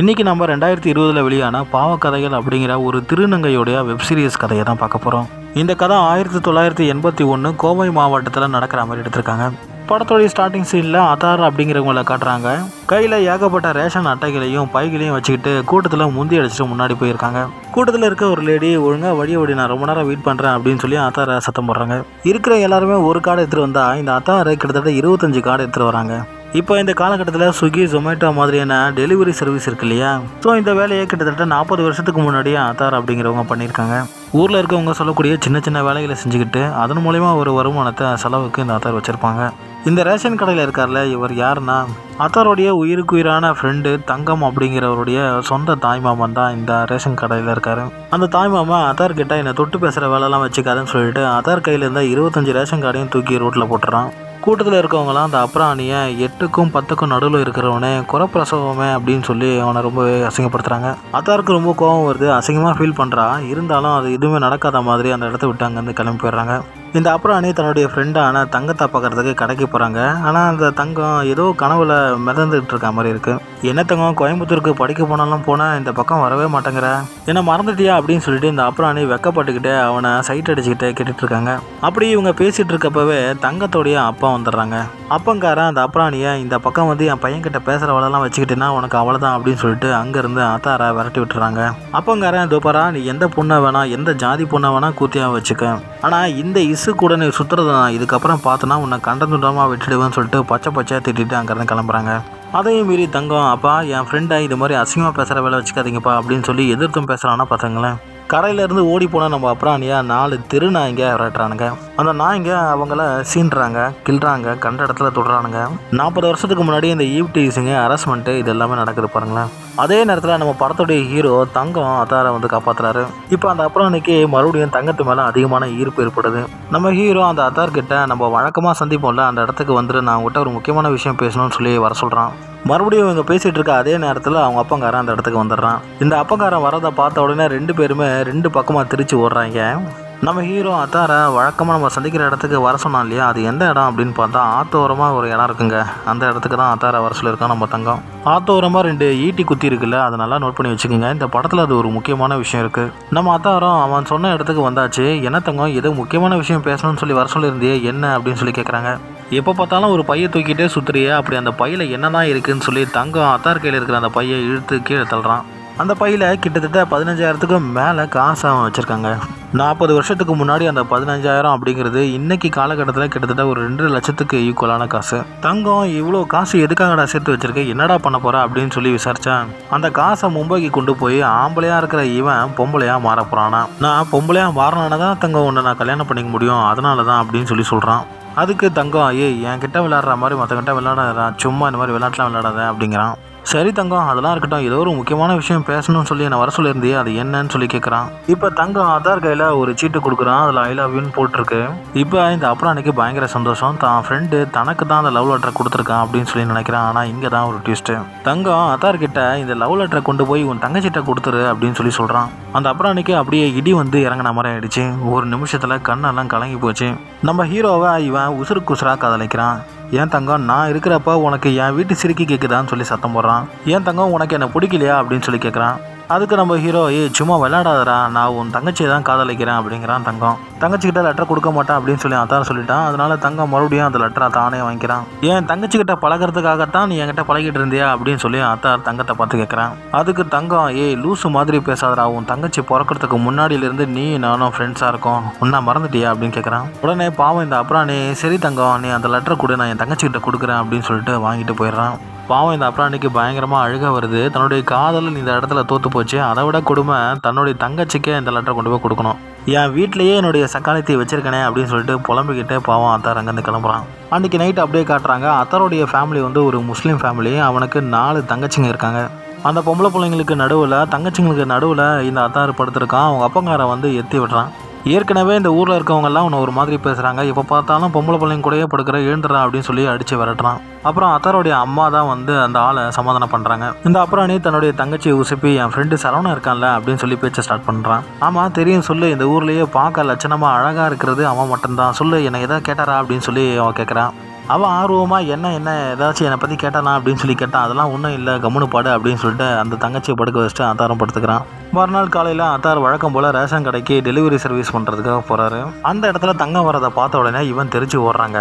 இன்றைக்கி நம்ம 2020 வெளியான பாவக்கதைகள் அப்படிங்கிற ஒரு திருநங்கையுடைய வெப்சீரிஸ் கதையை தான் பார்க்க போகிறோம். இந்த கதை 1981 கோவை மாவட்டத்தில் நடக்கிற மாதிரி எடுத்திருக்காங்க. படத்தோடைய ஸ்டார்டிங் சீனில் அதார் அப்படிங்கிறவங்கள காட்டுறாங்க. கையில் ஏகப்பட்ட ரேஷன் அட்டைகளையும் பைகளையும் வச்சுக்கிட்டு கூட்டத்தில் முந்தி அடிச்சுட்டு முன்னாடி போயிருக்காங்க. கூட்டத்தில் இருக்க ஒரு லேடி ஒழுங்காக வழி நான் ரொம்ப நேரம் வெயிட் பண்ணுறேன் அப்படின்னு சொல்லி அத்தாரை சத்தம் போடுறாங்க. இருக்கிற எல்லாருமே ஒரு கார்டு எடுத்துகிட்டு வந்தால் இந்த அத்தாரை கிட்டத்தட்ட 25 கார்டு எடுத்துகிட்டு வராங்க. இப்போ இந்த காலகட்டத்தில் ஸ்விக்கி, ஜொமேட்டோ மாதிரியான டெலிவரி சர்வீஸ் இருக்கு இல்லையா? ஸோ இந்த வேலையை கிட்டத்தட்ட 40 வருஷத்துக்கு முன்னாடியே அத்தார் அப்படிங்கிறவங்க பண்ணியிருக்காங்க. ஊரில் இருக்கவங்க சொல்லக்கூடிய சின்ன சின்ன வேலைகளை செஞ்சுக்கிட்டு அதன் மூலயமா ஒரு வருமானத்தை செலவுக்கு இந்த அத்தார் வச்சுருப்பாங்க. இந்த ரேஷன் கடையில் இருக்கார்ல, இவர் யாருன்னா அத்தாருடைய உயிருக்குயிரான ஃப்ரெண்டு தங்கம் அப்படிங்கிறவருடைய சொந்த தாய்மாமன் தான் இந்த ரேஷன் கடையில் இருக்காரு. அந்த தாய்மாமா அத்தார் கிட்ட என்னை தொட்டு பேசுகிற வேலைலாம் வச்சுக்காதுன்னு சொல்லிட்டு அத்தார் கையில் இருந்தால் 25 ரேஷன் கார்டையும் தூக்கி ரோட்டில் போட்டுறான். கூட்டத்தில் இருக்கவங்களாம் அந்த அப்ராணியை 8க்கும் 10க்கும் நடுவில் இருக்கிறவனே குறப்பிரசவமே அப்படின்னு சொல்லி அவனை ரொம்பவே அசிங்கப்படுத்துகிறாங்க. அத்தாருக்கு ரொம்ப கோபம் வருது, அசிங்கமாக ஃபீல் பண்ணுறா. இருந்தாலும் அது எதுவுமே நடக்காத மாதிரி அந்த இடத்த விட்டு அங்கேருந்து கிளம்பி போயிடுறாங்க. இந்த அப்ராணி தன்னுடைய ஃப்ரெண்டான தங்கத்தை பார்க்கறதுக்கு கடைக்கு போகிறாங்க. ஆனால் அந்த தங்கம் ஏதோ கனவுல மிதந்துட்டு இருக்க மாதிரி இருக்குது. என்ன தங்கம், கோயம்புத்தூருக்கு படிக்க போனாலும் போனால் இந்த பக்கம் வரவே மாட்டேங்கிற, என்ன மறந்துட்டியா அப்படின்னு சொல்லிட்டு இந்த அப்ராணி வெக்கப்பட்டுக்கிட்டே அவனை சைட் அடிச்சுக்கிட்டே கேட்டுட்டு இருக்காங்க. அப்படி இவங்க பேசிகிட்டு இருக்கப்பவே தங்கத்தோடைய அப்பா வந்துடுறாங்க. அப்பங்காரன் அந்த அப்ராணியை இந்த பக்கம் வந்து என் பையன்கிட்ட பேசுகிற வேலைலாம் வச்சுக்கிட்டேன்னா உனக்கு அவ்வளோதான் அப்படின்னு சொல்லிட்டு அங்கேருந்து அத்தாரை விரட்டி விட்டுறாங்க. அப்பங்காரன் தோப்பரா, நீ எந்த பொண்ணை வேணா எந்த ஜாதி பொண்ணை வேணா கூத்தியாக வச்சுக்க, ஆனால் இந்த இசு கூட நீ சுற்றுறது நான் இதுக்கப்புறம் பார்த்தனா உன்னை கண்டந்துடாமல் விட்டுடுவேன்னு சொல்லிட்டு பச்சையாக திட்டிட்டு அங்கேருந்து கிளம்புறாங்க. அதையும் மீறி தங்கம், அப்பா என் ஃப்ரெண்டை இது மாதிரி அசிங்கமாக பேசுகிற வேலை வச்சுக்காதீங்கப்பா அப்படின்னு சொல்லி எதிர்த்தும் பேசுகிறான்னா பார்த்துங்களேன். கடையிலேருந்து ஓடி போனால் நம்ம அப்ராணியா 4 தெரு நாய்ங்க விரட்டுறானுங்க. அந்த நாய்ங்க அவங்கள சீன்றாங்க, கிள்றாங்க, கண்ட இடத்துல தொடுறானுங்க. 40 வருஷத்துக்கு முன்னாடி இந்த ஈவ்டீசிங்கு, ஹராஸ்மெண்ட்டு இது எல்லாமே நடக்குது பாருங்களேன். அதே நேரத்தில் நம்ம படத்துடைய ஹீரோ தங்கம் அத்தாரை வந்து காப்பாற்றுறாரு. இப்போ அந்த அப்ராணிக்கு மறுபடியும் தங்கத்து மேலே அதிகமான ஈர்ப்பு ஏற்படுது. நம்ம ஹீரோ அந்த அத்தார் கிட்ட நம்ம வழக்கமாக சந்திப்போம்ல, அந்த இடத்துக்கு வந்துட்டு நான் உங்கள்கிட்ட ஒரு முக்கியமான விஷயம் பேசணும்னு சொல்லி வர சொல்கிறான். மறுபடியும் இவங்க பேசிகிட்டு இருக்க அதே நேரத்தில் அவங்க அப்பங்காரன் அந்த இடத்துக்கு வந்துடுறான். இந்த அப்பங்காரன் வரதை பார்த்த உடனே 2 பேருமே 2 பக்கமாக திரிச்சு ஓடுறாங்க. நம்ம ஹீரோ அத்தாரை வழக்கமாக நம்ம சந்திக்கிற இடத்துக்கு வர சொன்னோம் இல்லையா, அது எந்த இடம் அப்படின்னு பார்த்தா ஆத்தோரமாக ஒரு இடம் இருக்குங்க. அந்த இடத்துக்கு தான் அத்தாரை வர சொல்லியிருக்கோம் நம்ம தங்கம். ஆத்தோரமாக 2 ஈட்டி குத்தி இருக்குல்ல, அதை நல்லா நோட் பண்ணி வச்சுக்கோங்க. இந்த படத்தில் அது ஒரு முக்கியமான விஷயம் இருக்குது. நம்ம அத்தாரம் அவன் சொன்ன இடத்துக்கு வந்தாச்சு. என்ன தங்கம், ஏதோ முக்கியமான விஷயம் பேசணும்னு சொல்லி வர சொல்லியிருந்தியே, என்ன அப்படின்னு சொல்லி கேட்குறாங்க. எப்போ பார்த்தாலும் ஒரு பையை தூக்கிட்டே சுற்றுறியே, அப்படி அந்த பையில் என்ன தான் இருக்குதுன்னு சொல்லி தங்கம் அத்தார் கையில் இருக்கிற அந்த பையை இழுத்து கீழே தள்ளுறான். அந்த பையில் கிட்டத்தட்ட 15,000க்கு மேலே காசு அவன் வச்சுருக்காங்க. 40 வருஷத்துக்கு முன்னாடி அந்த 15,000 அப்படிங்கிறது இன்றைக்கி காலகட்டத்தில் கிட்டத்தட்ட ஒரு 2 லட்சத்துக்கு ஈக்குவலான காசு. தங்கம் இவ்வளோ காசு எதுக்காகடா சேர்த்து வச்சுருக்க, என்னடா பண்ண போகிற அப்படின்னு சொல்லி விசாரித்தேன். அந்த காசை மும்பைக்கு கொண்டு போய் ஆம்பளையாக இருக்கிற இவன் பொம்பளையாக மாற போகிறானா, நான் பொம்பளையாக மாறினான தான் தங்கம் ஒன்று நான் கல்யாணம் பண்ணிக்க முடியும், அதனால தான் அப்படின்னு சொல்லி சொல்கிறான். அதுக்கு தங்கம், என்கிட்ட விளையாடுற மாதிரி மற்றக்கிட்ட விளையாடாதா, சும்மா இந்த மாதிரி விளையாட்டுலாம் விளையாடாத அப்படிங்கிறான். சரி தங்கம், அதெல்லாம் இருக்கட்டும், ஏதோ ஒரு முக்கியமான விஷயம் பேசணும்னு சொல்லி என்னை வர சொல்லியிருந்தியே, அது என்னன்னு சொல்லி கேட்குறான். இப்போ தங்கம் ஆதார் கையில் ஒரு சீட்டு கொடுக்குறான். அதில் ஐ லவ் யூன்னு போட்டிருக்கு. இப்போ இந்த அப்ராணிக்கு பயங்கர சந்தோஷம். தான் ஃப்ரெண்டு தனக்கு தான் அந்த லவ் லெட்டரை கொடுத்துருக்கான் அப்படின்னு சொல்லி நினைக்கிறான். ஆனால் இங்கே தான் ஒரு ட்விஸ்ட்டு. தங்கம் அத்தார் கிட்ட இந்த லவ் லெட்டரை கொண்டு போய் உன் தங்கச்சிட்ட கொடுத்துரு அப்படின்னு சொல்லி சொல்கிறான். அந்த அப்ராணிக்கு அப்படியே இடி வந்து இறங்கின மாதிரி ஆயிடுச்சு. ஒரு நிமிஷத்தில் கண்ணெல்லாம் கலங்கி போச்சு. நம்ம ஹீரோவை இவன் உசுருக்கு உசுராக காதலிக்கிறான். ஏன் தங்கம், நான் இருக்கிறப்ப உனக்கு என் வீட்டு சிரிக்கி கேட்குதான்னு சொல்லி சத்தம் போடுறான். ஏன் தங்கம், உனக்கு என்ன பிடிக்கலையா அப்படின்னு சொல்லி கேட்குறான். அதுக்கு நம்ம ஹீரோ, சும்மா விளையாடாதரா, நான் உன் தங்கச்சியை தான் காதலிக்கிறேன் அப்படிங்கிறான். தங்கம் தங்கச்சிக்கிட்ட லெட்டர் கொடுக்க மாட்டேன் அப்படின்னு சொல்லி அதான் சொல்லிட்டான். அதனால தங்கம் மறுபடியும் அந்த லெட்டரை தானே வாங்கிக்கிறான். ஏன் தங்கச்சிக்கிட்ட பழகிறதுக்காகத்தான் நீ என்கிட்ட பழகிட்டு இருந்தியா அப்படின்னு சொல்லி அத்தார் தங்கத்தை பார்த்து கேட்குறான். அதுக்கு தங்கம், லூசு மாதிரி பேசாதரா, உன் தங்கச்சி பிறக்கிறதுக்கு முன்னாடியிலேருந்து நீ நானும் ஃப்ரெண்ட்ஸாக இருக்கோம், உன்னை மறந்துட்டியா அப்படின்னு கேட்குறான். உடனே பாவம் இந்த அப்ராணி, சரி தங்கம் நீ அந்த லெட்டரை கொடு, நான் என் தங்கச்சிக்கிட்ட கொடுக்குறேன் அப்படின்னு சொல்லிட்டு வாங்கிட்டு போயிடுறான். பாவம் இந்த அப்ராணிக்கு பயங்கரமாக அழுக வருது. தன்னுடைய காதல் இந்த இடத்துல தோற்று போச்சு. அதை விட கொடுமை, தன்னுடைய தங்கச்சிக்கே இந்த லெட்டரை கொண்டு போய் கொடுக்கணும். என் வீட்லேயே என்னுடைய சக்காலத்தை வச்சிருக்கனே அப்படின்னு சொல்லிட்டு புலம்பிக்கிட்டே பாவம் அத்தார் அங்கேருந்து கிளம்புறான். அன்றைக்கி நைட் அப்படியே காட்டுறாங்க. அத்தாருடைய ஃபேமிலி வந்து ஒரு முஸ்லீம் ஃபேமிலி. அவனுக்கு 4 தங்கச்சிங்க இருக்காங்க. அந்த பொம்பளை பிள்ளைங்களுக்கு நடுவில், தங்கச்சிங்களுக்கு நடுவில் இந்த அத்தார் படுத்திருக்கான். அவங்க அப்பங்காரை வந்து எத்தி விடுறான். ஏற்கனவே இந்த ஊரில் இருக்கவங்கெல்லாம் உன்னை ஒரு மாதிரி பேசுகிறாங்க, இப்போ பார்த்தாலும் பொம்பளை பிள்ளைங்க கூடயே படுக்கிற, எழுந்துறா அப்படின்னு சொல்லி அடித்து விரட்டுறான். அப்புறம் அத்தாருடைய அம்மா தான் வந்து அந்த ஆளை சமாதானம் பண்ணுறாங்க. இந்த அப்ராணி தன்னுடைய தங்கச்சியை உசுப்பி, என் ஃப்ரெண்டு சரவணன் இருக்கான்ல அப்படின்னு சொல்லி பேச்சை ஸ்டார்ட் பண்ணுறான். ஆமாம் தெரியும், சொல்லு, இந்த ஊர்லேயே பார்க்க லட்சணமாக அழகாக இருக்கிறது அவன் மட்டும்தான், சொல்லு, என்னை எதாவது கேட்டாரா அப்படின்னு சொல்லி அவன் கேட்குறான். அவன் ஆர்வமாக என்ன ஏதாச்சும் என்னை பற்றி கேட்டானா அப்படின்னு சொல்லி கேட்டான். அதெல்லாம் ஒன்றும் இல்லை, கம்முனு பாடு அப்படின்னு சொல்லிட்டு அந்த தங்கச்சியை படுக்க வச்சுட்டு அத்தாரம் படுத்துக்கிறான். மறுநாள் காலையில் அத்தார் வழக்கம் போல் ரேஷன் கடைக்கு டெலிவரி சர்வீஸ் பண்ணுறதுக்காக போகிறாரு. அந்த இடத்துல தங்கம் வரதை பார்த்த உடனே இவன் தெரிச்சு ஓடுறாங்க.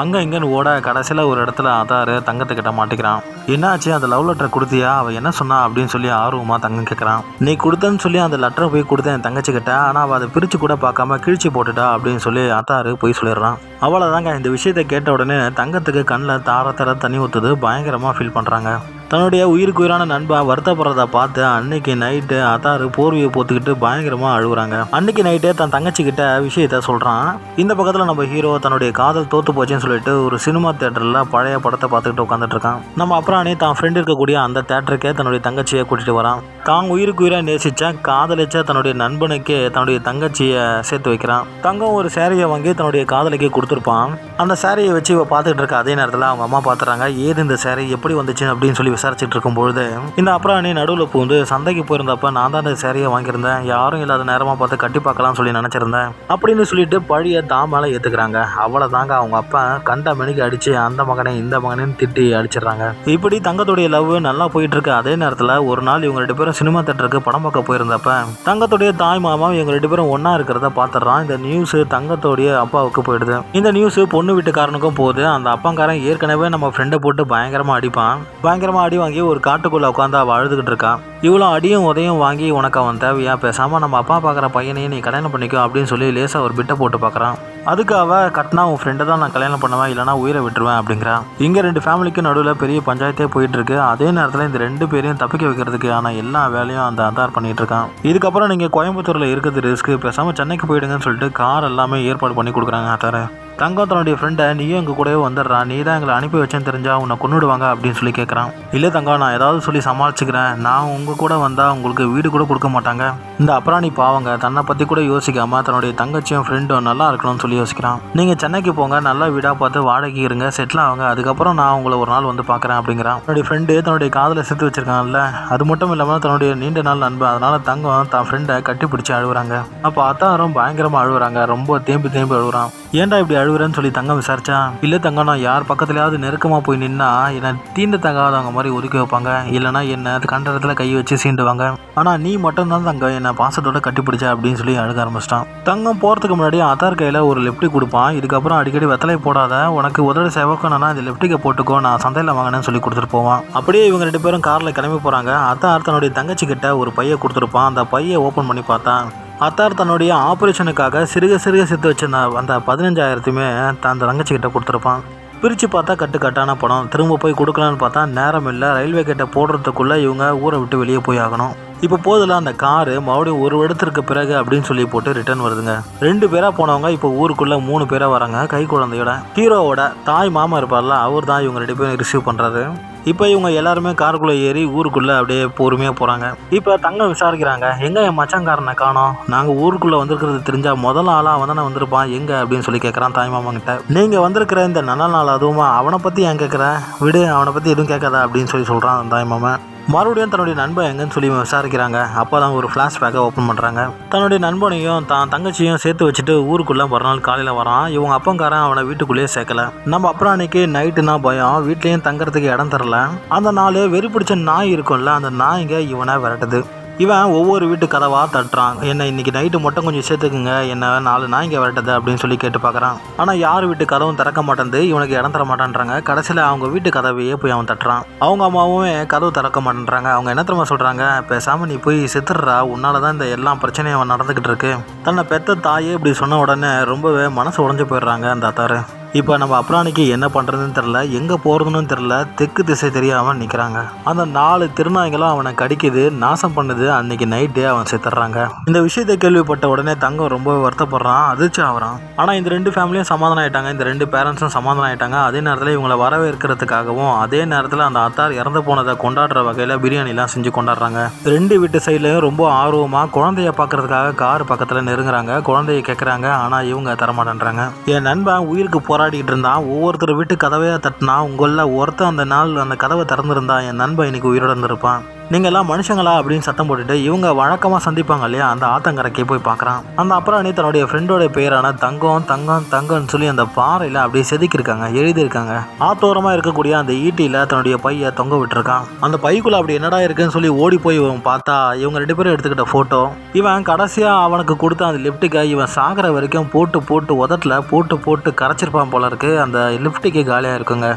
அங்கே இங்கேன்னு ஓட கடைசியில் ஒரு இடத்துல அத்தார் தங்கத்துக்கிட்ட மாட்டிக்கிறான். என்னாச்சு, அந்த லவ் லெட்டர் கொடுத்தியா, அவள் என்ன சொன்னா அப்படின்னு சொல்லி ஆர்வமாக தங்கம் கேட்குறான். நீ கொடுத்தன்னு சொல்லி அந்த லெட்டரை போய் கொடுத்தேன் என் தங்கச்சிக்கிட்ட, ஆனால் அவள் அதை பிரித்து கூட பார்க்காம கிழிச்சு போட்டுட்டா அப்படின்னு சொல்லி அத்தார் போய் சொல்லிடுறான். அவ்வளோதாங்க. இந்த விஷயத்தை கேட்ட உடனே தங்கத்துக்கு கண்ணில் தார தண்ணி ஊற்றுது. பயங்கரமாக ஃபீல் பண்ணுறாங்க. தன்னுடைய உயிருக்கு உயிரான நண்பன் வருத்தப்படுறத பார்த்து அன்னைக்கு நைட்டு அத்தார் போர்வையை போத்துக்கிட்டு பயங்கரமாக அழுகுறாங்க. அன்னைக்கு நைட்டே தன் தங்கச்சிக்கிட்ட விஷயத்த சொல்கிறான். இந்த பக்கத்தில் நம்ம ஹீரோ தன்னுடைய காதல் தோற்று போச்சுன்னு சொல்லிட்டு ஒரு சினிமா தேட்டரில் பழைய படத்தை பார்த்துக்கிட்டு உட்காந்துட்டு இருக்கான். நம்ம அப்புறானே தான் ஃப்ரெண்ட் இருக்கக்கூடிய அந்த தேட்டருக்கே தன்னுடைய தங்கச்சியை கூட்டிகிட்டு வரான். தான் உயிருக்கு உயிராக நேசிச்ச காதலிச்ச தன்னுடைய நண்பனுக்கே தன்னுடைய தங்கச்சியை சேர்த்து வைக்கிறான். தங்கம் ஒரு சேரையை வாங்கி தன்னுடைய காதலிக்கு கொடுத்துருப்பான். அந்த சேரையை வச்சு இவ பார்த்துக்கிட்டு இருக்க அதே நேரத்தில் அவங்க அம்மா பார்த்துறாங்க. ஏது இந்த சேரை எப்படி வந்துச்சு அப்படின்னு சொல்லி விசாரிச்சுட்டு இருக்கும்பொழுது இந்த அப்புறாணி நடுவில் பூந்து சந்தைக்கு போயிருந்தப்ப நான் தான் இந்த சேரையை வாங்கியிருந்தேன், யாரும் இல்லாத நேரமாக பார்த்து கட்டி பார்க்கலாம்னு சொல்லி நினச்சிருந்தேன் அப்படின்னு சொல்லிட்டு பழியை தான் மேலே ஏற்றுக்கிறாங்க. அவ்வளோதாங்க. அவங்க அப்பா கண்ட மணிக்கு அடித்து அந்த மகனை இந்த மகனையும் திட்டி அடிச்சிடுறாங்க. இப்படி தங்கத்துடைய லவ் நல்லா போயிட்டு இருக்கு. அதே நேரத்தில் ஒரு நாள் இவங்க 2 பேரும் சினிமா தேட்டருக்கு படம் பார்க்க போயிருந்தப்ப தங்கத்துடைய தாய் மாமா இவங்க 2 பேரும் ஒன்றா இருக்கிறத பார்த்துடுறான். இந்த நியூஸ் தங்கத்துடைய அப்பாவுக்கு போயிடுது. இந்த நியூஸ் பொண்ணு வீட்டுக்காரனுக்கும் போகுது. அந்த அப்பாங்காரன் ஏற்கனவே நம்ம ஃப்ரெண்டை போட்டு பயங்கரமாக அடிப்பான். பயங்கரமாக அடி வாங்கி ஒரு காட்டுக்குள்ளே உட்காந்து அவள் அழுதுகிட்டு இருக்கான். இவ்வளோ அடியும் உதையும் வாங்கி உனக்கு அவன் தேவையா, பேசாமல் நம்ம அப்பா பார்க்குற பையனையும் நீ கல்யாணம் பண்ணிக்கோ அப்படின்னு சொல்லி லேசாக ஒரு பிட்டை போட்டு பார்க்குறான். அதுக்கு அவள் கட்டினா உன் ஃப்ரெண்டை தான் நான் கல்யாணம் பண்ணுவேன், இல்லைனா உயிரை விட்டுருவேன் அப்படிங்கிறான். இங்கே 2 ஃபேமிலிக்கு நடுவில் பெரிய பஞ்சாயத்தே போயிட்டு இருக்கு. அதே நேரத்தில் இந்த 2 பேரையும் தப்பிக்க வைக்கிறதுக்கு ஆனால் எல்லா வேலையும் அந்த ஆதார் பண்ணிட்டு இருக்கான். இதுக்கப்புறம் நீங்கள் கோயம்புத்தூரில் இருக்கிறது ரிஸ்க்கு, பேசாமல் சென்னைக்கு போயிடுங்கன்னு சொல்லிட்டு கார் எல்லாமே ஏற்பாடு பண்ணி கொடுக்குறாங்க ஆதார். தங்கம் தன்னுடைய ஃப்ரெண்டை நீயும் எங்கள் கூடவே வந்துடுறான், நீ தான் எங்களை அனுப்பி வச்சேன்னு தெரிஞ்சா உன்னை கொண்டுடுவாங்க அப்படின்னு சொல்லி கேட்குறான். இல்லை தங்கம், நான் ஏதாவது சொல்லி சமாளிச்சுக்கிறேன், நான் உங்கள் கூட வந்தால் உங்களுக்கு வீடு கூட கொடுக்க மாட்டாங்க. இந்த அப்புறாணி பாவங்க தன்னை பற்றி கூட யோசிக்காமல் தன்னுடைய தங்கச்சியும் ஃப்ரெண்டும் நல்லா இருக்கணும்னு சொல்லி யோசிக்கிறான். நீங்கள் சென்னைக்கு போங்க, நல்லா வீடாக பார்த்து வாடகைக்கு இருங்க, செட்டில் ஆகுங்க, அதுக்கப்புறம் நான் உங்களை ஒரு நாள் வந்து பார்க்குறேன் அப்படிங்கிறான். தன்னுடைய ஃப்ரெண்டு தன்னுடைய காதலை சேர்த்து வச்சிருக்காங்கல்ல, அது மட்டும் இல்லாமல் தன்னுடைய நீண்ட நாள் நண்பன், அதனால் தங்கம் தான் ஃப்ரெண்டை கட்டி பிடிச்சி அழுகுறாங்க. அப்போ அத்தாரும் பயங்கரமாக அழுகுறாங்க, ரொம்ப தேம்பி அழுகுறான். ஏன்டா இப்படி அழுகுறேன்னு சொல்லி தங்கம் விசாரிச்சா, இல்லை தங்கம், நான் யார் பக்கத்துலையாவது நெருக்கமாக போய் நின்னா என்னை தீண்ட தகாதவங்க மாதிரி ஒதுக்கி வைப்பாங்க, இல்லைனா என்னை கண்டத்தில் கை வச்சு சீண்டுவாங்க, ஆனால் நீ மட்டும்தான் தங்கம் என்னை பாசத்தோட கட்டிப்பிடிச்சா அப்படின்னு சொல்லி அழுக ஆரம்பிச்சிட்டான். தங்கம் போகிறதுக்கு முன்னாடி அத்தார் கையில் ஒரு லெப்டிக் கொடுப்பான். இதுக்கப்புறம் அடிக்கடி வெத்தலை போடாத, உனக்கு உதடு செவக்கணும்னா இந்த லெப்டிக்கை போட்டுக்கோ, நான் சந்தையில் வாங்கினேன்னு சொல்லி கொடுத்துட்டு போவான். அப்படியே இவங்க 2 பேரும் காரில் கிளம்பி போகிறாங்க. அத்தார் தன்னுடைய தங்கச்சி கிட்ட ஒரு பையை கொடுத்துருப்பான். அந்த பையை ஓப்பன் பண்ணி பார்த்தான். அத்தார் தன்னுடைய ஆப்ரேஷனுக்காக சிறுக சேர்த்து வச்சிருந்த அந்த 15,000த்தையுமே அந்த தங்கச்சிக்கிட்ட கொடுத்துருப்பான். பிரித்து பார்த்தா கட்டான பணம். திரும்ப போய் கொடுக்கலான்னு பார்த்தா நேரம் இல்லை. ரயில்வே கேட்டை போடுறதுக்குள்ளே இவங்க ஊரை விட்டு வெளியே போய் ஆகணும். இப்போ போதில் அந்த காரு மறுபடியும் ஒரு இடத்திற்கு பிறகு அப்படின்னு சொல்லி போட்டு ரிட்டர்ன் வருதுங்க. 2 பேராக போனவங்க இப்போ ஊருக்குள்ளே 3 பேராக வராங்க. கை குழந்தையோட ஹீரோவோட தாய் மாமா இருப்பார்ல, அவர் தான் இவங்க 2 பேரும் ரிசீவ் பண்ணுறாரு. இப்போ இவங்க எல்லாருமே காருக்குள்ளே ஏறி ஊருக்குள்ளே அப்படியே பொறுமையாக போகிறாங்க. இப்போ தங்கம் விசாரிக்கிறாங்க, எங்கே என் மச்சாங்காரனை காணோம், நாங்கள் ஊருக்குள்ளே வந்திருக்கிறது தெரிஞ்சால் முதல் ஆளாக அவன் தானே வந்திருப்பான், எங்கே அப்படின்னு சொல்லி கேட்குறான் தாய் மாமா கிட்ட. நீங்கள் வந்திருக்கிற இந்த நல்ல நாள் அதுவுமா அவனை பற்றி ஏன் கேட்குற, விடு, அவனை பற்றி எதுவும் கேட்காதா அப்படின்னு சொல்லி சொல்கிறான் அந்த தாய் மாமா. மறுபடியும் தன்னுடைய நண்பன் எங்கன்னு சொல்லி விசாரிக்கிறாங்க. அப்போ தான் ஒரு ஃப்ளாஷ்பேக்கை ஓப்பன் பண்ணுறாங்க. தன்னுடைய நண்பனையும் தான் தங்கச்சியும் சேர்த்து வச்சுட்டு ஊருக்குள்ளே மறுநாள் காலையில் வரான். இவங்க அப்பங்காரன் அவனை வீட்டுக்குள்ளேயே சேர்க்கல. நம்ம அப்புறம் அன்னைக்கு நைட்டுனா பயம், வீட்லேயும் தங்கறதுக்கு இடம் தரல. அந்த நாள் வெறி பிடிச்ச நாய் இருக்கும்ல, அந்த நாய்ங்க இவனை விரட்டுது. இவன் ஒவ்வொரு வீட்டு கதவாக தட்டுறான். என்னை இன்னைக்கு நைட்டு மட்டும் கொஞ்சம் சேர்த்துக்குங்க, என்ன 4 நாய்ங்க விரட்டுது அப்படின்னு சொல்லி கேட்டு பார்க்குறான். ஆனால் யார் வீட்டு கதவும் திறக்க மாட்டேங்குது, இவனுக்கு இடம் தர மாட்டேன்றாங்க. கடைசியில் அவங்க வீட்டு கதவையே போய் அவன் தட்டுறான். அவங்க அம்மாவுமே கதவு திறக்க மாட்டேன்றாங்க. அவங்க என்ன தெரியுமா சொல்கிறாங்க, பேசாமல் நீ போய் செத்துடுறா, உன்னால தான் இந்த எல்லா பிரச்சனையும் அவன் நடந்துக்கிட்டு இருக்கு. தன்னை பெத்த தாயே இப்படி சொன்ன உடனே ரொம்பவே மனசு உடஞ்சி போயிடுறாங்க அந்த அத்தாரு. இப்போ நம்ம அப்புறாணிக்கு என்ன பண்ணுறதுன்னு தெரில, எங்கே போகிறதுன்னு தெரில, தெற்கு திசை தெரியாமல் நிற்கிறாங்க. அந்த 4 திருநாய்களும் அவனை கடிக்குது, நாசம் பண்ணுது. அன்னைக்கு நைட்டே அவன் செத்துடுறாங்க. இந்த விஷயத்தை கேள்விப்பட்ட உடனே தங்கம் ரொம்ப வருத்தப்படுறான், அதிர்ச்சி ஆகிறான். ஆனால் இந்த 2 ஃபேமிலியும் சமாதானம் ஆகிட்டாங்க. இந்த 2 பேரண்ட்ஸும் சமாதானம் ஆகிட்டாங்க. அதே நேரத்தில் இவங்களை வரவேற்கிறதுக்காகவும் அதே நேரத்தில் அந்த அத்தார் இறந்து போனதை கொண்டாடுற வகையில் பிரியாணிலாம் செஞ்சு கொண்டாடுறாங்க. 2 வீட்டு சைட்லையும் ரொம்ப ஆர்வமாக குழந்தைய பார்க்கறதுக்காக கார் பக்கத்தில் நெருங்குறாங்க. குழந்தைய கேட்குறாங்க, ஆனால் இவங்க தரமாட்டேன்றாங்க. என் நண்பன் உயிருக்கு போராடிட்டு இருந்தான், ஒவ்வொருத்தர் வீட்டு கதவையாக தட்டினா, உங்களில் ஒருத்தர் அந்த நாள் அந்த கதவை திறந்துருந்தா என் நண்பன் இன்னைக்கு உயிரோட இருந்திருப்பான். நீங்க எல்லாம் மனுஷங்களா அப்படின்னு சத்தம் போட்டுட்டு இவங்க வழக்கமா சந்திப்பாங்க இல்லையா அந்த ஆத்தங்கரைக்கு போய் பார்க்கறான். அந்த அப்புறாணி தன்னுடைய ஃப்ரெண்டோட பேரான தங்கம் தங்கம் தங்கம்னு சொல்லி அந்த பாறையில அப்படியே செதுக்கியிருக்காங்க, எழுதியிருக்காங்க. ஆத்தோரமா இருக்கக்கூடிய அந்த ஈட்டியில தன்னுடைய பைய தொங்க விட்டுருக்கான். அந்த பைக்குள்ள அப்படி என்னடா இருக்குன்னு சொல்லி ஓடி போய் இவன் பார்த்தா இவங்க 2 பேரும் எடுத்துக்கிட்ட போட்டோ. இவன் கடைசியா அவனுக்கு கொடுத்த அந்த லிப்டிக்கை இவன் சாகிற வரைக்கும் போட்டு போட்டு உதட்டில் போட்டு போட்டு கரைச்சிருப்பான் போல இருக்கு. அந்த லிப்டிக்கு காலியாக இருக்குங்க.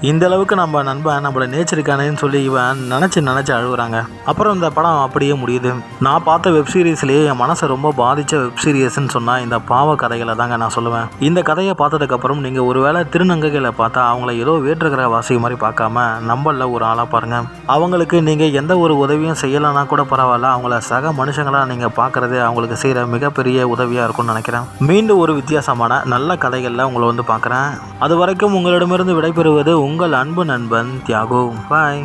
இந்த அளவுக்கு நம்ம நண்பன் நம்மளை நேச்சிருக்கானேன்னு சொல்லி இவன் நினச்சி அழுகுறாங்க. அப்புறம் இந்த படம் அப்படியே முடியுது. நான் பார்த்த வெப்சீரிஸ்லேயே என் மனசை ரொம்ப பாதித்த வெப்சீரியஸ்ன்னு சொன்னால் இந்த பாவ கதைகளை தாங்க நான் சொல்லுவேன். இந்த கதையை பார்த்ததுக்கப்புறம் நீங்கள் ஒருவேளை திருநங்கைகளை பார்த்தா அவங்கள ஏதோ வேற்றுக்கிற வாசி மாதிரி பார்க்காம நம்மள ஒரு ஆளாக பாருங்கள். அவங்களுக்கு நீங்கள் எந்த ஒரு உதவியும் செய்யலைன்னா கூட பரவாயில்ல, அவங்கள சக மனுஷங்களாக நீங்கள் பார்க்குறது அவங்களுக்கு செய்கிற மிகப்பெரிய உதவியாக இருக்கும்னு நினைக்கிறேன். மீண்டும் ஒரு வித்தியாசமான நல்ல கதைகளில் உங்களை வந்து பார்க்குறேன். அது வரைக்கும் உங்களிடமிருந்து விடைபெறுவது உங்கள் அன்பு நண்பன் தியாகு. பாய்.